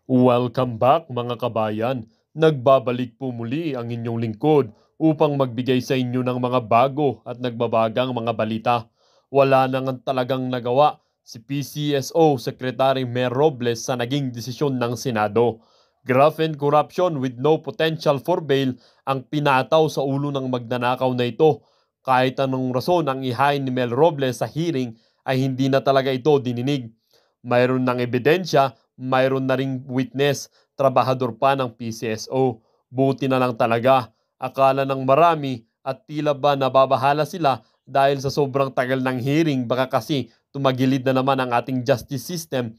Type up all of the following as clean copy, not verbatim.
Welcome back mga kabayan. Nagbabalik po muli ang inyong lingkod upang magbigay sa inyo ng mga bago at nagbabagang mga balita. Wala na nga talagang nagawa si PCSO Secretary Mer Robles sa naging desisyon ng Senado. Graft and corruption with no potential for bail ang pinataw sa ulo ng magnanakaw na ito. Kahit anong rason ang ihain ni Mel Robles sa hearing ay hindi na talaga ito dininig. Mayroon ng ebidensya, mayroon na ring witness, trabahador pa ng PCSO. Buti na lang talaga. Akala ng marami at tila ba nababahala sila dahil sa sobrang tagal ng hearing baka kasi tumagilid na naman ang ating justice system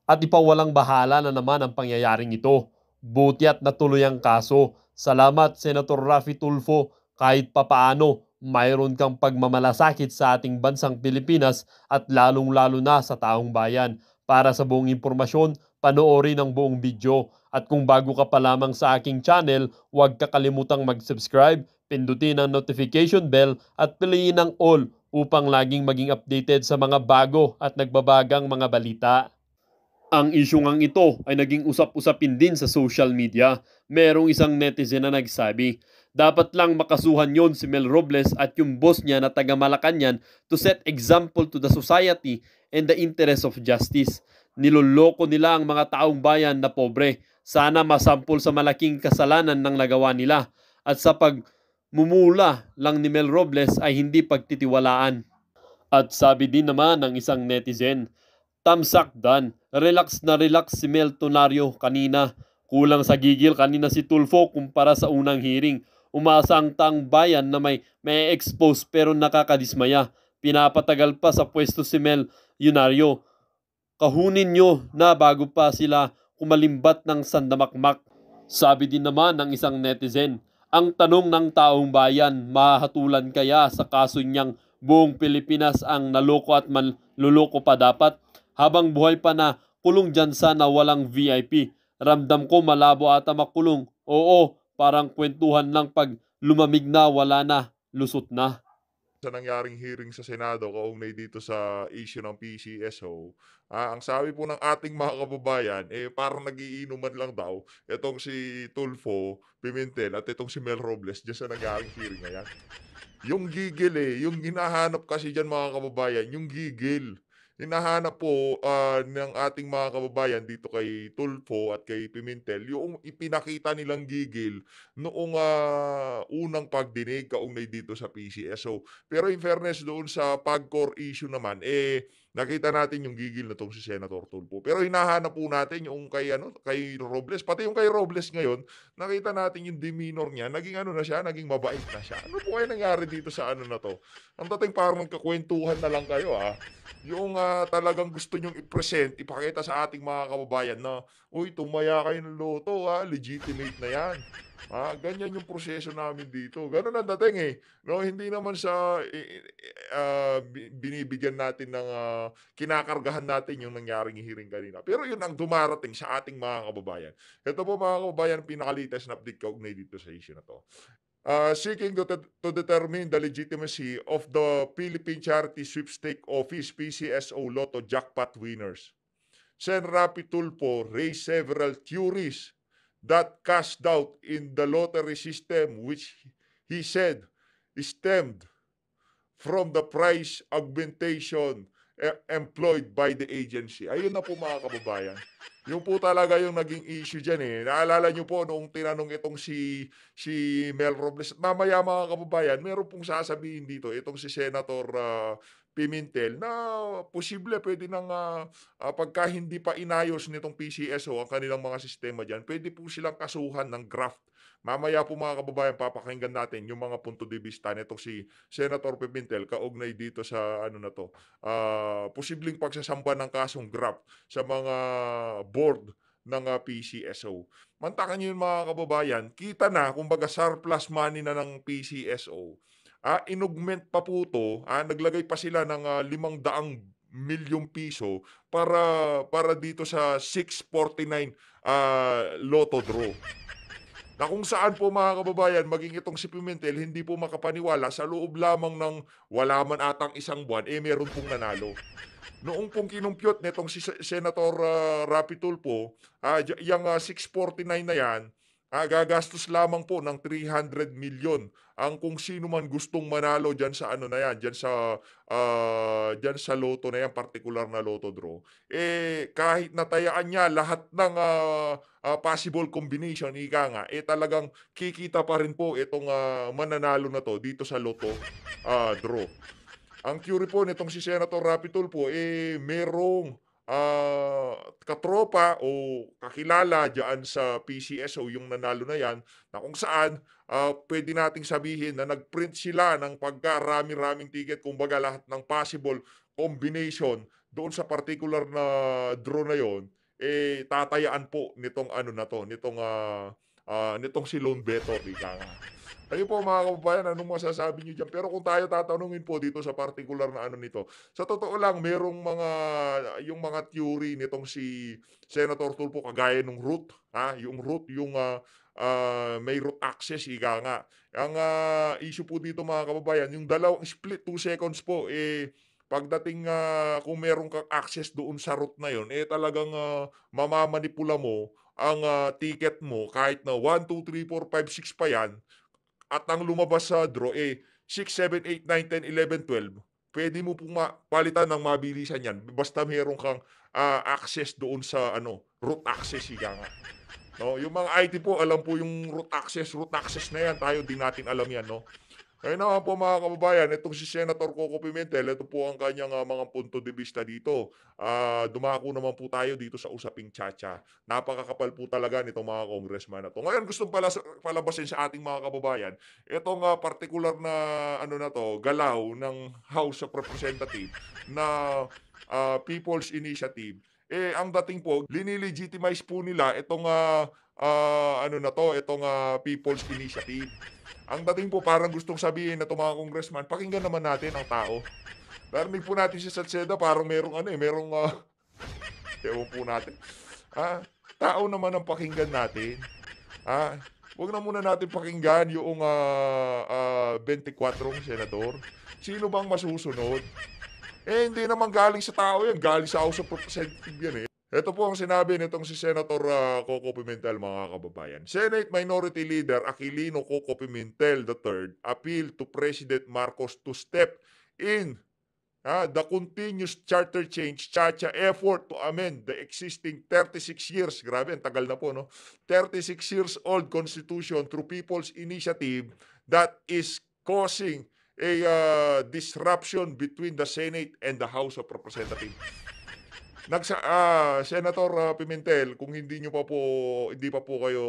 at ipawalang bahala na naman ang pangyayaring ito. Buti at natuloy ang kaso. Salamat Senator Raffy Tulfo, kahit papaano mayroon kang pagmamalasakit sa ating bansang Pilipinas at lalong-lalo na sa taong bayan. Para sa buong impormasyon, panoorin ang buong video. At kung bago ka pa lamang sa aking channel, huwag kakalimutang mag-subscribe, pindutin ang notification bell at piliin ang all upang laging maging updated sa mga bago at nagbabagang mga balita. Ang isyung ang ito ay naging usap-usapin din sa social media. Merong isang netizen na nagsabi, dapat lang makasuhan yon si Mel Robles at yung boss niya na taga Malacanang to set example to the society and the interest of justice. Niloloko nila ang mga taong bayan na pobre. Sana masampol sa malaking kasalanan ng nagawa nila at sa pagmumula lang ni Mel Robles ay hindi pagtitiwalaan. At sabi din naman ng isang netizen, tamsak dan, relax na relax si Mel Tonario kanina. Kulang sa gigil kanina si Tulfo kumpara sa unang hearing. Umasa ang taong bayan na may expose pero nakakadismaya. Pinapatagal pa sa pwesto si Mel Yunario. Kahunin nyo na bago pa sila kumalimbat ng sandamakmak. Sabi din naman ng isang netizen, ang tanong ng taong bayan, mahatulan kaya sa kaso niyang buong Pilipinas ang naloko at manluloko pa dapat? Habang buhay pa na kulong dyan sana walang VIP. Ramdam ko malabo ata makulong. Oo, parang kwentuhan lang pag lumamig na wala na, lusot na. Sa nangyaring hearing sa Senado kaugnay dito sa issue ng PCSO, ang sabi po ng ating mga kababayan, parang nagiinuman lang daw itong si Tulfo Pimentel at itong si Mel Robles diyan sa nangyaring hearing na yan. Yung gigil yung hinahanap kasi diyan mga kababayan, yung gigil. Hinahanap po, ng ating mga kababayan dito kay Tulfo at kay Pimentel yung ipinakita nilang gigil noong, unang pagdinig kaugnay dito sa PCSO. Pero in fairness doon sa PAGCOR issue naman, nakita natin yung gigil na 'tong si Senator Tulfo. Pero hinahanap po natin yung kay ano, kay Robles, pati yung kay Robles ngayon, nakita natin yung demeanor niya, naging ano na siya, naging mabait na siya. Ano po kaya nangyari dito sa ano na 'to? Ang dating parang nagkakuwentuhan na lang kayo, yung, talagang gusto niyong i-present, ipakita sa ating mga kababayan na, "Uy, tumaya kayo ng loto, legitimate na 'yan." Ganyan yung proseso namin dito. Gano'n ang dating, 'no? Hindi naman sa binibigyan natin ng, kinakargahan natin yung nangyaring hearing kanina. Pero yun ang dumarating sa ating mga kababayan. Ito po mga kababayan, pinaka-latest na update kaugnay dito sa issue na 'to. Seeking to determine the legitimacy of the Philippine Charity Sweepstake Office PCSO Lotto jackpot winners. Sen. Rapi Tulfo raised several theories that cast doubt in the lottery system which he said stemmed from the price augmentation employed by the agency. Ayun na po mga kababayan. Yung po talaga yung naging issue diyan, Naalala niyo po noong tinanong itong si Mel Robles at mamaya mga kababayan meron pong sasabihin dito itong si Senator, Pimentel na posible puwede ng, pagka hindi pa inayos nitong PCSO ang kanilang mga sistema diyan, puwede po silang kasuhan ng graft. Mamaya po mga kababayan papakinggan natin yung mga punto de vista nitong si Senator Pimentel kaugnay dito sa ano na 'to, posibleng pagsasamba ng kasong graft sa mga board ng, PCSO. Mantakan niyo yun mga kababayan, kita na kumbaga surplus money na ng PCSO. Inaugment pa po 'to, naglagay pa sila ng, 500 milyong piso para dito sa 649, lotto draw. na kung saan po mga kababayan maging itong si Pimentel hindi po makapaniwala sa loob lamang ng wala man atang isang buwan, meron pong nanalo. Noong pong kinumpyut nitong si Senator, Rapi Tulfo, yang, 649 na yan, gagastos lamang po ng 300 milyon ang kung sino man gustong manalo diyan sa ano na yan, diyan sa loto na yan, partikular na lotto draw. Kahit natayaan niya lahat ng, possible combination, ika nga, talagang kikita pa rin po itong, mananalo na 'to dito sa lotto, draw. Ang theory po nitong si Senator Rapi Tulfo, merong, katropa o kakilala diyaan sa PCSO yung nanalo na yan, na kung saan, puwede nating sabihin na nag-print sila ng pagkarami-raming ticket, kumbaga lahat ng possible combination doon sa particular na draw na yon, tatayaan po nitong ano na 'to, nitong si Lone Beto, ika nga. Ayun po mga kababayan, anong masasabi niyo diyan? Pero kung tayo tatanungin po dito sa partikular na ano nito, sa totoo lang merong yung mga theory nitong si Senator Tulfo kagaya nung root, yung root, may root access, ika nga. Ang, issue po dito mga kababayan, yung dalawang split 2 seconds po, pagdating, kung meron kang access doon sa root na yun, talagang, mamamanipula mo ang, ticket mo kahit na 1, 2, 3, 4, 5, 6 pa yan at ang lumabas sa draw, 6, 7, 8, 9, 10, 11, 12, puwede mo pong palitan ng mabilisan 'yan basta meron kang, access doon sa ano, root access, ika nga. 'No, yung mga IT po alam po yung root access na 'yan, tayo di natin alam 'yan, 'no? Ayun naman po mga kababayan, itong si Senator Coco Pimentel, ito po ang kanyang, mga punto de vista dito. Dumako naman po tayo dito sa usaping tiyatya. Napakakapal po talaga nitong mga congressman na 'to. Ngayon gustong palabasin sa ating mga kababayan, itong, partikular na ano na 'to, galaw ng House of Representative na, People's Initiative. Ang dating po, lini-legitimize po nila itong, ano na 'to, itong, People's Initiative. Ang dating po parang gustong sabihin nitong mga congressman, pakinggan naman natin ang tao. Narinig po natin si Salceda parang merong ano, merong, ewan po natin. Tao naman ang pakinggan natin. Ah, 'Wag na muna natin pakinggan yung 24 senador. Sino bang masusunod? Hindi naman galing sa tao yan, galing sa House of Representative yan, eh. Ito po ang sinabi nitong si Senator, Coco Pimentel, mga kababayan. Senate Minority Leader Aquilino Coco Pimentel III appealed to President Marcos to step in, the continuous charter change CHACHA effort to amend the existing 36 years, grabe ang tagal na po, no? 36 years old constitution through People's Initiative that is causing a, disruption between the Senate and the House of Representatives. Senator, Pimentel, kung hindi pa po kayo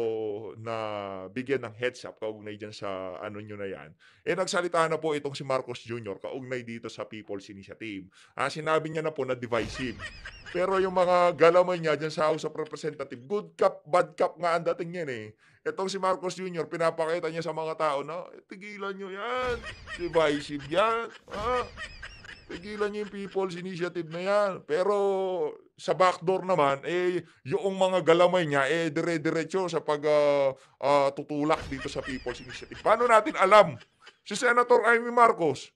nabigyan ng heads up kaugnay diyan sa ano niyo na 'yan, nagsalita na po itong si Marcos Jr. kaugnay dito sa People's Initiative. Sinabi niya na po na divisive. Pero yung mga galaman niya diyan sa House of Representative, good cop, bad cop nga ang dating niyan, eh. Itong si Marcos Jr. pinapakita niya sa mga tao na, "Tigilan niyo 'yan, divisive 'yan, tigilan niyo yung People's Initiative na 'yan." Pero sa backdoor naman, yung mga galamay niya, dire-diretso sa tutulak dito sa People's Initiative. Paano natin alam? Si Senator Amy Marcos,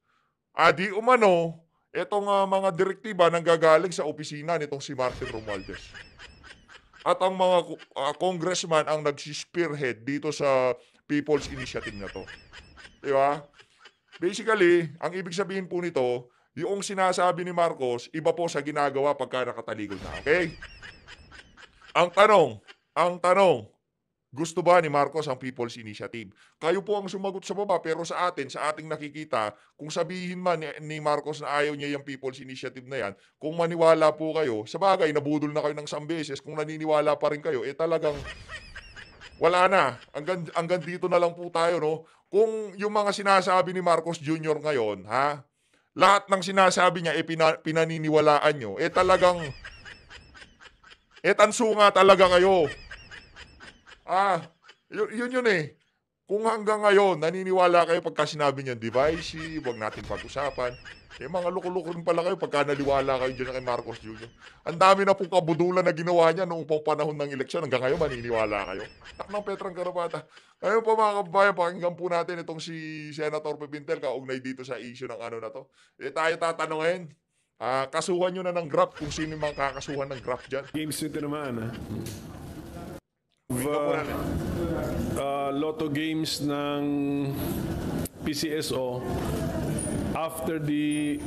di umano, itong, mga direktiba nanggagaling sa opisina nitong si Martin Romualdez. At ang mga congressman ang nagsi-spearhead dito sa People's Initiative na 'to, 'di ba? Basically, ang ibig sabihin po nito, yung sinasabi ni Marcos, iba po sa ginagawa pagka nakatalikod na, okay? Ang tanong, gusto ba ni Marcos ang People's Initiative? Kayo po ang sumagot sa baba, pero sa ating nakikita, kung sabihin man ni Marcos na ayaw niya yung People's Initiative na yan, kung maniwala po kayo, sabagay nabudol na kayo ng isang beses, kung naniniwala pa rin kayo, talagang wala na. Hanggang dito na lang po tayo, no? Kung yung mga sinasabi ni Marcos Jr. ngayon, lahat ng sinasabi niya, pinaniniwalaan nyo, talagang, tanso nga talaga kayo. Yun, eh. Kung hanggang ngayon naniniwala kayo pagka sinabi niyang divisive, wag natin pag-usapan, eh, mga loko-loko rin pala kayo pagka naniwala kayo diyan kay Marcos Jr. Ang dami na pong kabudulan na ginawa niya noong pong panahon ng eleksyon, hanggang ngayon maniniwala kayo? Tak ng Petrang Karapata. Ngayon po mga kababayan, pakinggan po natin itong si Senator Pepintel kaugnay dito sa issue ng ano na 'to. Eh, tayo tatanungin, kasuhan niyo na ng graft kung sino yung mga kakasuhan ng graft diyan. Games nito naman, Pakinggan po natin. Lotto games ng PCSO after the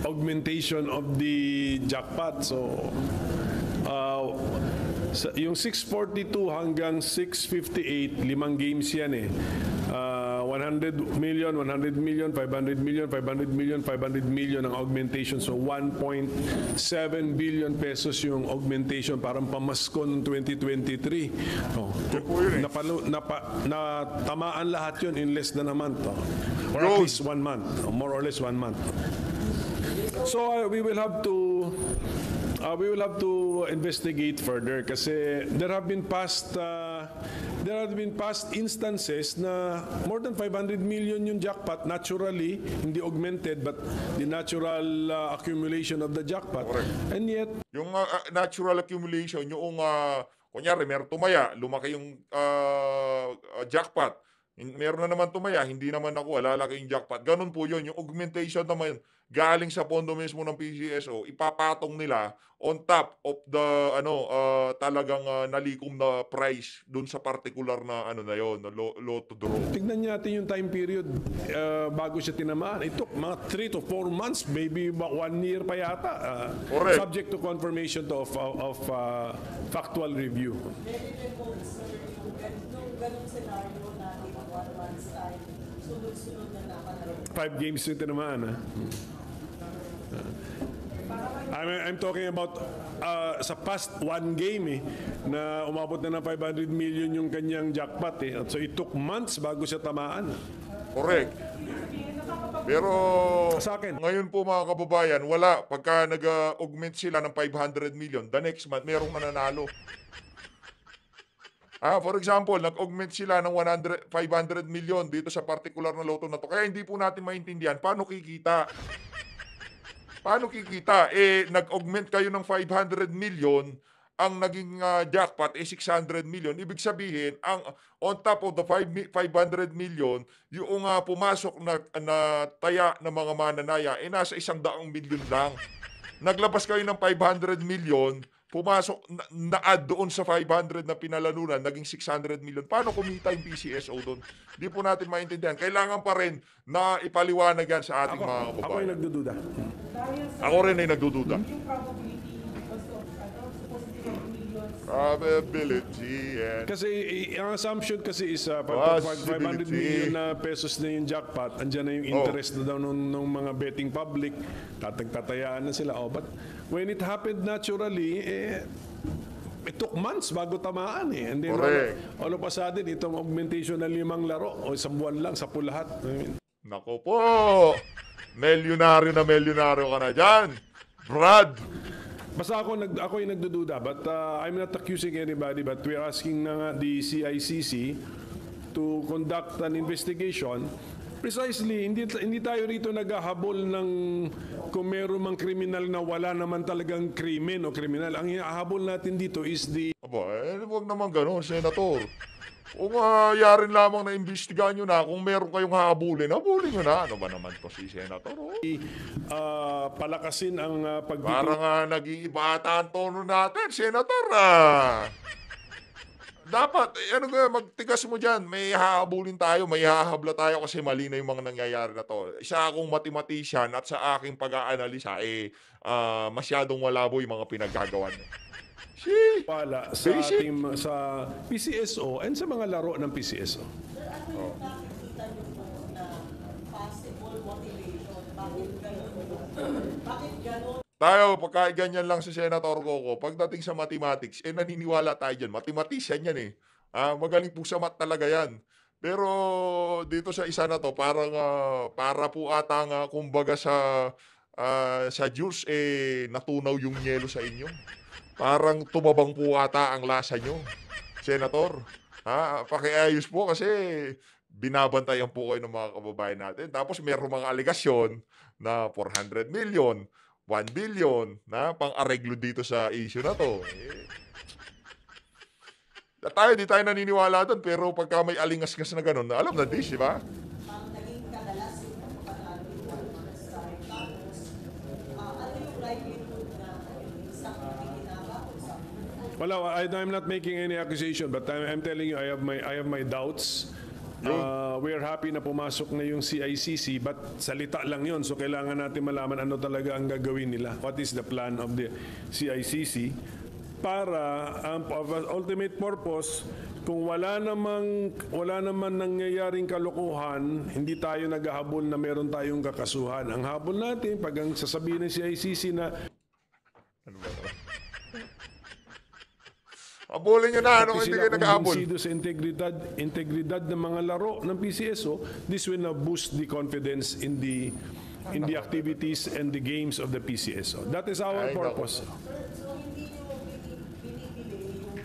augmentation of the jackpot. So, yung 642 hanggang 658, 5 games yan eh. 100 million, 100 million, 500 million, 500 million, 500 million ang augmentation. So 1.7 billion pesos yung augmentation, parang pamasko ng 2023. Oh, natamaan lahat yun in less than a month. Oh. Or at least 1 month. Oh, more or less 1 month. So we will have to investigate further kasi there have been past instances na more than 500 million yung jackpot naturally, hindi augmented but the natural accumulation of the jackpot. Correct. And yet Yung natural accumulation, yung kunyari meron tumaya, lumaki yung jackpot. Meron na naman tumaya, hindi naman ako, lalaki yung jackpot. Ganun po yun. Yung augmentation naman, galing sa pondo mismo ng PCSO, ipapatong nila on top of the talagang nalikom na price dun sa particular na na yon, na lotto draw. tignan natin yung time period bago siya tinamaan. It took mga 3 to 4 months, maybe 1 year pa yata. Correct. Subject to confirmation of factual review. Maybe po, sir, yung ganung scenario natin, 1 month's time, sunod-sunod na nakalaro. 5 games yung tinamaan. I'm talking about sa past 1 game na umabot na ng 500 million yung kanyang jackpot So it took months bago siya tamaan. Correct. Pero Sa akin. ngayon po mga kababayan, wala. Pagka nag-augment sila ng 500 million, the next month, merong mananalo. For example, nag-augment sila ng 500 million dito sa particular na loto na to. Kaya hindi po natin maintindihan paano kikita. Paano kikita? Nag-augment kayo ng 500 million, ang naging jackpot 600 million. Ibig sabihin, ang on top of the 500 million, yung pumasok na taya ng mga mananaya, nasa 100 million lang. Naglabas kayo ng 500 million, pumasok na-add doon sa 500 na pinalanunan, naging 600 million. Paano kumita yung PCSO doon? Hindi po natin maintindihan. Kailangan pa rin na ipaliwanag yan sa ating mga Ako kababayan. ay nagdududa. Ako rin ay nagdududa. Yung probability was supposedly of millions. Probability and Kasi ang assumption kasi is 500 Possibility. million na pesos na yung jackpot, andyan na yung interest na daw ng mga betting public, tatagtatayaan na sila. But when it happened naturally, it took months bago tamaan And then Correct. all of a sudden, itong augmentation ng 5 laro, o 1 buwan lang, 10 lahat. I mean, nako po, milyonaryo ka na dyan. Brad, basta ako yung nagdududa, but I'm not accusing anybody, but we're asking na nga the CICC to conduct an investigation. Precisely, hindi tayo rito naghahabol ng kung meron mang kriminal na wala naman talagang krimen o kriminal. Ang hinahabol natin dito is the huwag naman gano'n, Senator. Kung yarin lamang na imbestigahan nyo na, kung meron kayong habulin nyo na. Ano ba naman to si Senator? palakasin ang pagdidinig. Parang nag-iiba ata ang tono natin, Senator. Dapat, magtigas mo dyan. May hahabulin tayo, may hahabla tayo kasi mali na yung mga nangyayari na to. Isa akong mathematician at sa aking pag-aanalisa, masyadong malabo yung mga pinaggagawa niya. Pala sa Basic. sa PCSO and sa mga laro ng PCSO. Sir, ano yung nakikita niyo po na possible motivation? Bakit ganun? Bakit ganun? Tayo, pagka ganyan lang si Senator Coco, pagdating sa mathematics, naniniwala tayo dyan. Mathematician yan magaling po sa math talaga yan. Pero dito sa isa na to, parang para po ata nga, kumbaga sa juice, natunaw yung yelo sa inyo. Parang tumabang po ata ang lasa nyo, Senator. Pakiayos po kasi binabantayan po kayo ng mga kababayan natin. Tapos meron mga aligasyon na 400 million, 1 billion na pang-areglo dito sa issue na to. Di tayo naniniwala doon, pero pagka may alingas-ngas na gano'n, alam na di ba? Ang naging kadalas yung pagpapatalo yung Walmart side. Tapos, ano yung likelihood na isang nakikinaba o isang Well, I'm not making any accusation, but I'm telling you, I have my doubts. We are happy na pumasok na yung CICC, but salita lang yun. So kailangan natin malaman ano talaga ang gagawin nila. What is the plan of the CICC? Para ang ultimate purpose, kung wala naman nangyayaring kalokohan, hindi tayo naghahabol na meron tayong kakasuhan. Ang habol natin, pag ang sasabihin ng CICC na Ano ba to? Habulin nyo na, ano hindi kayo naghahabol? kumbinsido sa integridad ng mga laro ng PCSO, this will now boost the confidence in the activities and the games of the PCSO. That is our Ay, purpose. So, hindi nyo binibili yung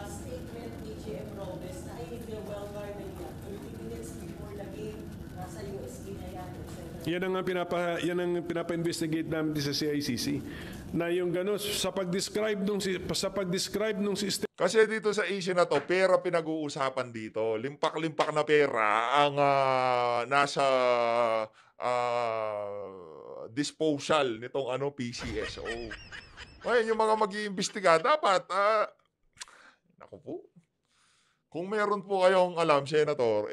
statement ni GM Robes na ay hindi well-guarded yan. 30 minutes before the game, nasa USD na yan, etc. Yan ang pinapa-investigate namin sa CICC. Na yung gano'n, sa pag-describe nung system, Kasi dito sa issue na to, pera pinag-uusapan dito. Limpak-limpak na pera ang nasa disposal nitong PCSO. Ngayon, yung mga mag-iimbestiga, dapat, naku po, kung meron po kayong alam, Senator,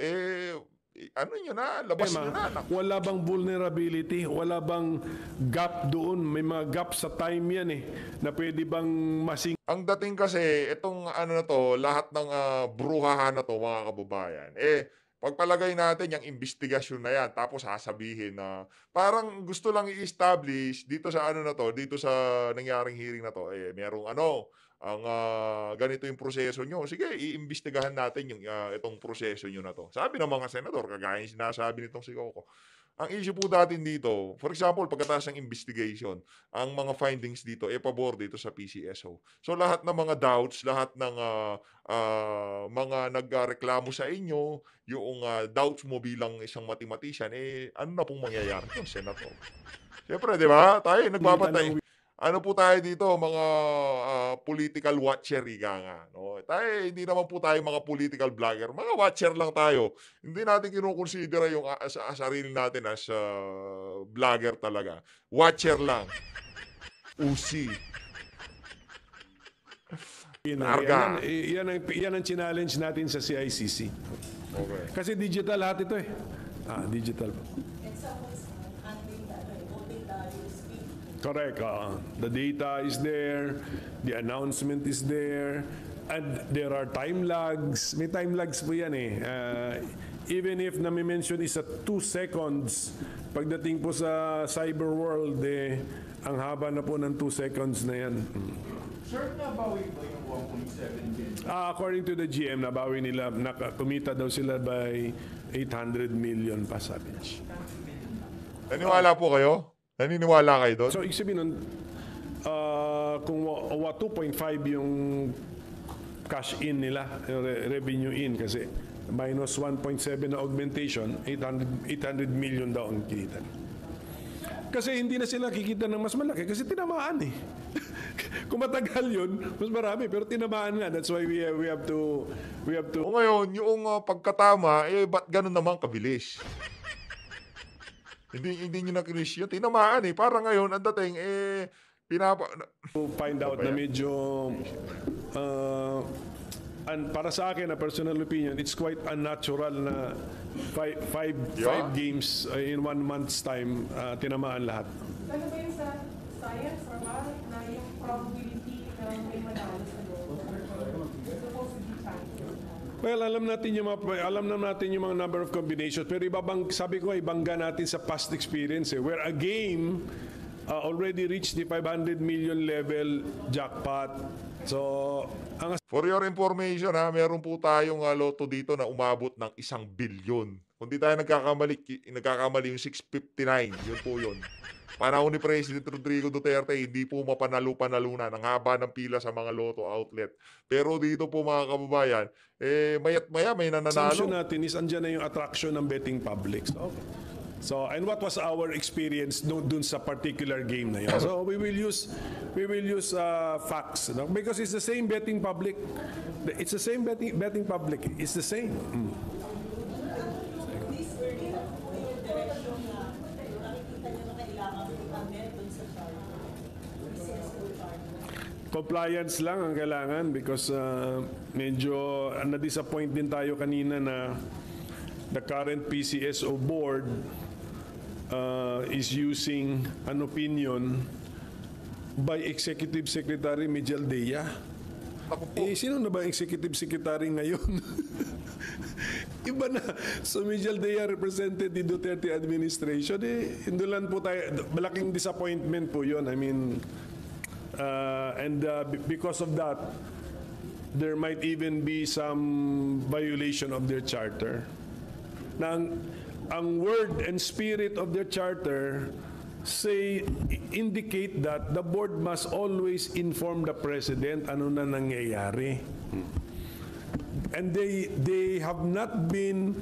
ano nyo na, labas nyo na. wala bang vulnerability, wala bang gap doon, may mga gap sa time yan na pwede bang masing Ang dating kasi, itong na to, lahat ng bruhahan na to, mga kababayan, pagpalagay natin yung investigasyon na yan, tapos sasabihin na, parang gusto lang i-establish dito sa na to, dito sa nangyaring hearing na to, merong ang ganito yung proseso nyo. Sige, iimbestigahan natin yung itong proseso nyo na to. Sabi ng mga senador, kagaya yung sinasabi nitong si Coco. Ang issue po natin dito, for example, pagkatapos ng investigation, ang mga findings dito, pabor dito sa PCSO. So lahat ng mga doubts, lahat ng mga nagreklamo sa inyo, yung doubts mo bilang isang mathematician, ano na pong mangyayari yung senator? Siyempre, di ba? Tayo nagbabantay. Ano po tayo dito, mga political watcher, ika nga. No? Tayo, hindi naman po tayo mga political vlogger. Mga watcher lang tayo. Hindi natin kinukonsidera yung sarili natin as vlogger talaga. Watcher lang. Usi. Narga. Yan ang challenge natin sa CICC. Okay. Kasi digital lahat ito digital. And someone's handling that, voting the USD. Correct. The data is there, the announcement is there, and there are time lags. May time lags po yan even if na-mention is at 2 seconds, pagdating po sa cyber world, ang haba na po ng 2 seconds na yan. Sure, nabawi ba yung 1.7 billion? According to the GM, nabawi nila, kumita daw sila by 800 million pa sabi niya. Naniniwala po kayo? Naniniwala kayo doon? So, ibig sabihin nun, kung 2.5 yung cash in nila, revenue in, kasi minus 1.7 na augmentation, 800 million daw ang kinita. Kasi hindi na sila kikita ng mas malaki kasi tinamaan Kung matagal yun, mas marami, pero tinamaan nga. That's why we have to O ngayon, yung pagkatama, ba't ganun naman kabilis? Hindi nyo nakinis yun. Tinamaan Para ngayon, ang dating, find out na medyo para sa akin, na personal opinion, it's quite unnatural na five games in 1 month's time, tinamaan lahat. Ano ba yung sa science or math na yung probability na may manalo sa loob? Supposed to be chance. Well, alam natin yung mga number of combinations, pero sabi ko, ibangga natin sa past experience where a game already reached the 500 million level jackpot. So, for your information, meron po tayong loto dito na umabot ng 1 billion. Kung di tayo nagkakamali yung 659, yun po yun. Panahon ni President Rodrigo Duterte, hindi po mapanalo-panalunan. Ang haba ng pila sa mga lotto outlet. Pero dito po mga kababayan, maya't maya may Assumption nananalo. natin is andyan na yung attraction ng betting public. So, and what was our experience dun sa particular game na yun? So we will use facts, no? Because it's the same betting public. It's the same betting public. It's the same. This early na po yung direction na nakikita niyo na kailangan i-amend dun sa charter. PCSO charter. Compliance lang ang kailangan because medyo na-disappoint din tayo kanina na the current PCSO board is using an opinion by Executive Secretary Mijaldea. Ako po, Sino na ba ang Executive Secretary ngayon? Iba na. So Mijaldea represented the Duterte administration. Indulan po tayo. Malaking disappointment po yun. I mean, because of that, there might even be some violation of their charter. Na ang word and spirit of their charter indicate that the board must always inform the president ano na nangyayari. And they have not been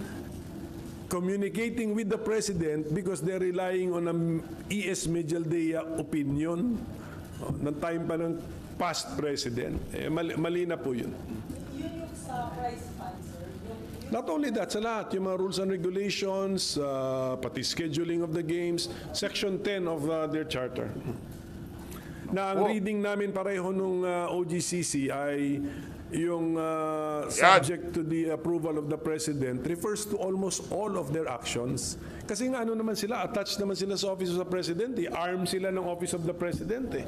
communicating with the president because they're relying on an E.S. Mijaldea opinion ng time pa ng past president. Mali na po yun. Yun yung sa prize fund, sir. Not only that, sa lahat, yung mga rules and regulations, pati scheduling of the games, Section 10 of their charter. Na ang reading namin pareho nung OGCC ay yung subject to the approval of the President refers to almost all of their actions. Kasi nga ano naman sila, attached naman sila sa Office of the President, arm sila ng Office of the President.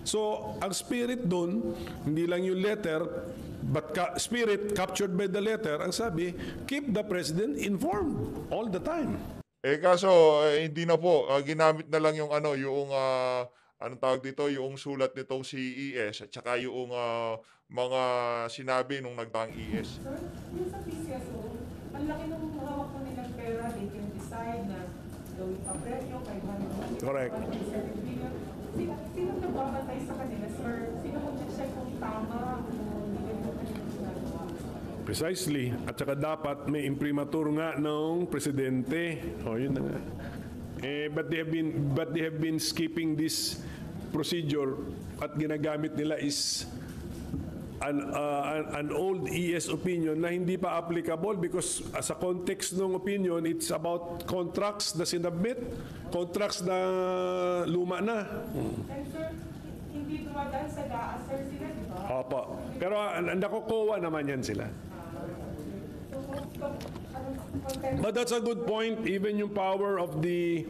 So, ang spirit doon, hindi lang yung letter, but spirit captured by the letter, ang sabi, keep the President informed all the time. kaso hindi na po, ginamit na lang yung anong tawag dito, yung sulat nitong si ES at saka yung mga sinabi nung nagdaang ES. Sir, yung sa PCSO, ang laki ng hawak po nilang pera, they can decide na gawin pa presyo, 500 Correct. billion. Sino nagbabantay sa kanila, sir? Sino mag-check kung tama kung hindi ganito ginagawa? Precisely. At saka dapat may imprimatur nga ng presidente. Yun na nga. But they have been skipping this procedure at ginagamit nila is an old ES opinion na hindi pa applicable because sa context ng opinion, it's about contracts na sinabmit, contracts na luma na. And sir, hindi dumadaan sa GAA, sir, sila, di ba? Opo. Pero nakukuha naman yan sila. But that's a good point. Even the power of the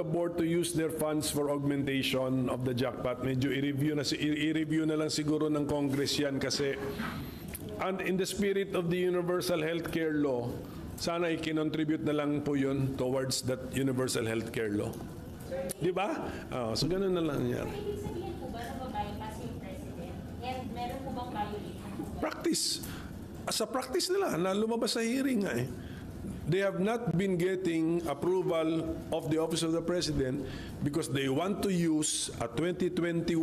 board to use their funds for augmentation of the jackpot, medyo i-review na lang siguro ng Congress yan kasi and in the spirit of the universal healthcare law, sana i-contribute na lang po yun towards that universal healthcare law. Di ba? So ganun na lang yan. Ibig sabihin po ba na mabypass yung president? And meron po bang violation po ba? Practice. Sa practice nila, na lumabas sa hearing nga They have not been getting approval of the Office of the President because they want to use a 2021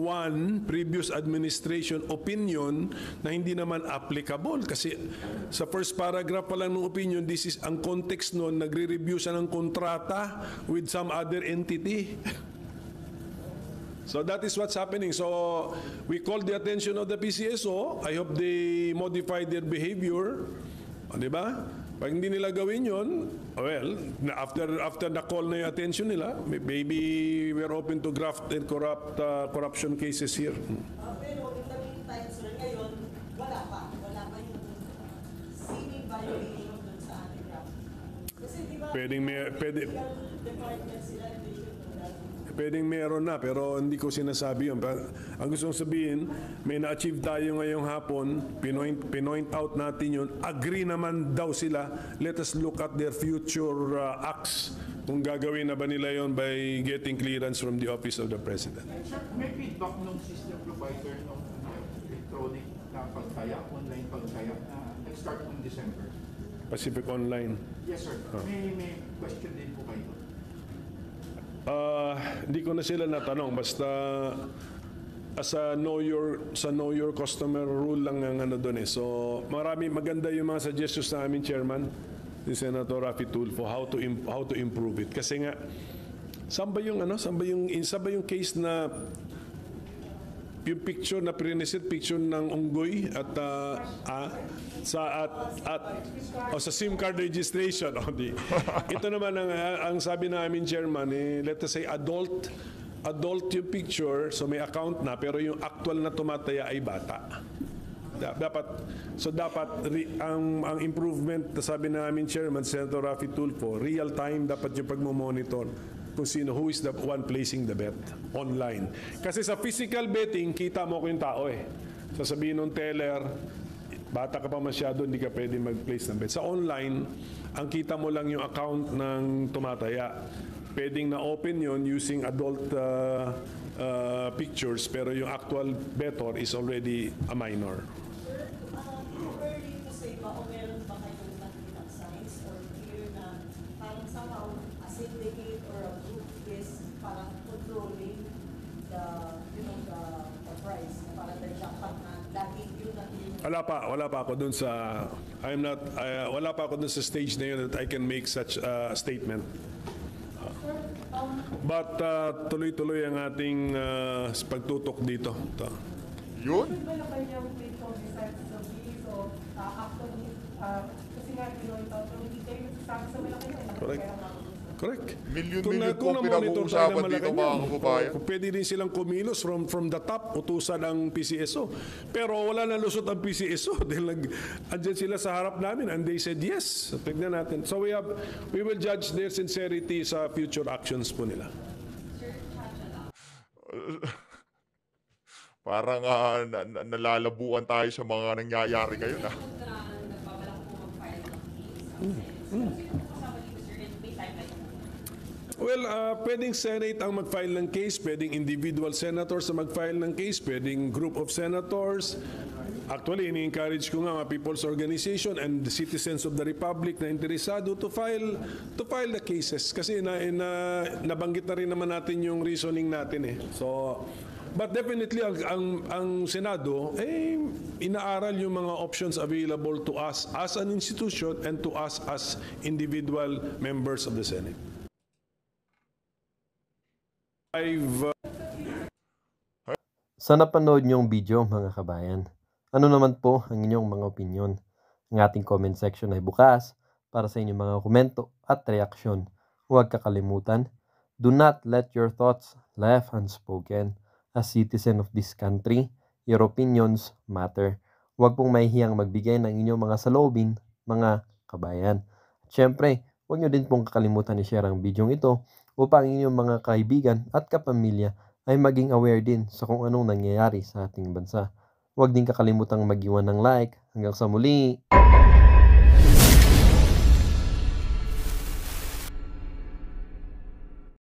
previous administration opinion na hindi naman applicable. Kasi sa first paragraph pa lang ng opinion, this is ang context noon, nagre-review siya ng kontrata with some other entity. So that is what's happening. So we called the attention of the PCSO. I hope they modify their behavior. Di ba? Pag hindi nila gawin yun, well, after na-call na yung attention nila, maybe we're open to graft and corruption cases here. Pero in the meantime, sir, ngayon, wala pa yung seeming violation dun sa ating draft. Kasi di ba, legal department sila, they should know that. Pwedeng meron na, pero hindi ko sinasabi yun. Ang gusto kong sabihin, may na-achieve tayo ngayong hapon, pinoint out natin yun, agree naman daw sila, let us look at their future acts, kung gagawin na ba nila yon by getting clearance from the Office of the President. Sir, may feedback ng system provider ng electronic na pagtaya, online pagtaya na nag-start noong December. Pacific Online. Yes, sir. May question din po kayo. Hindi ko na sila natanong, basta sa know your customer rule lang ang ano doon eh. So maganda yung mga suggestions namin, Chairman, si Senator Raffy Tulfo, how to improve it. Kasi nga saan ba yung case na yung picture na prinisit, picture ng unggoy at sa SIM card registration. Ito naman ang sabi namin, Chairman, let us say adult yung picture, so may account na, pero yung actual na tumataya ay bata. Dapat ang improvement, sabi namin, Chairman, Senator Raffy Tulfo, real time dapat yung pagmo-monitor kung who is the one placing the bet online. Kasi sa physical betting, kita mo ko yung tao eh. Sasabihin ng teller, bata ka pa masyado, hindi ka pwede mag-place ng bet. Sa online, ang kita mo lang yung account ng tumataya. Pwedeng na-open yon using adult pictures, pero yung actual bettor is already a minor. Sir, early to say ba o meron ba kayong nakikita signs or clear na parang somehow a syndicate or a group is parang controlling the price, parang the jackpot na lagi yun at yun? Wala pa ako dun sa wala pa ako dun sa stage na yun that I can make such a statement. But tuloy-tuloy ang ating pagtutok dito. Yun? Should ba na kanyang take on besides the fees o actually, kasi nga, hindi kayo nagsasabi sa Malacanang. Correct. Correct. Milyon-milyon po na-monitor tayo ng pinag-uusapan dito, Malacanang, mga kababayan. pwede din silang kumilos from the top, utusan ang PCSO. Pero wala na lusot ang PCSO dahil andyan sila sa harap namin and they said yes. So, tignan natin. So we will judge their sincerity sa future actions po nila. Parang nalalabuan tayo sa mga nangyayari ngayon. Well, pwedeng Senate ang mag-file ng case, pwedeng individual senators ang mag-file ng case, pwedeng group of senators. Actually, ini-encourage ko nga mga people's organization and the citizens of the Republic na interesado to file the cases. Kasi nabanggit na rin naman natin yung reasoning natin eh. So, but definitely ang Senado inaaral yung mga options available to us as an institution and to us as individual members of the Senate. Sa napanood niyong video, mga kabayan, ano naman po ang inyong mga opinion? Ang ating comment section ay bukas para sa inyong mga komento at reaksyon. Huwag kakalimutan, do not let your thoughts left unspoken. As citizen of this country, your opinions matter. Huwag pong mahihiyang magbigay ng inyong mga saloobin, mga kabayan. At syempre, huwag niyo din pong kakalimutan i-share ang video ito upang inyong mga kaibigan at kapamilya ay maging aware din sa kung anong nangyayari sa ating bansa. Huwag din kakalimutang mag-iwan ng like. Hanggang sa muli!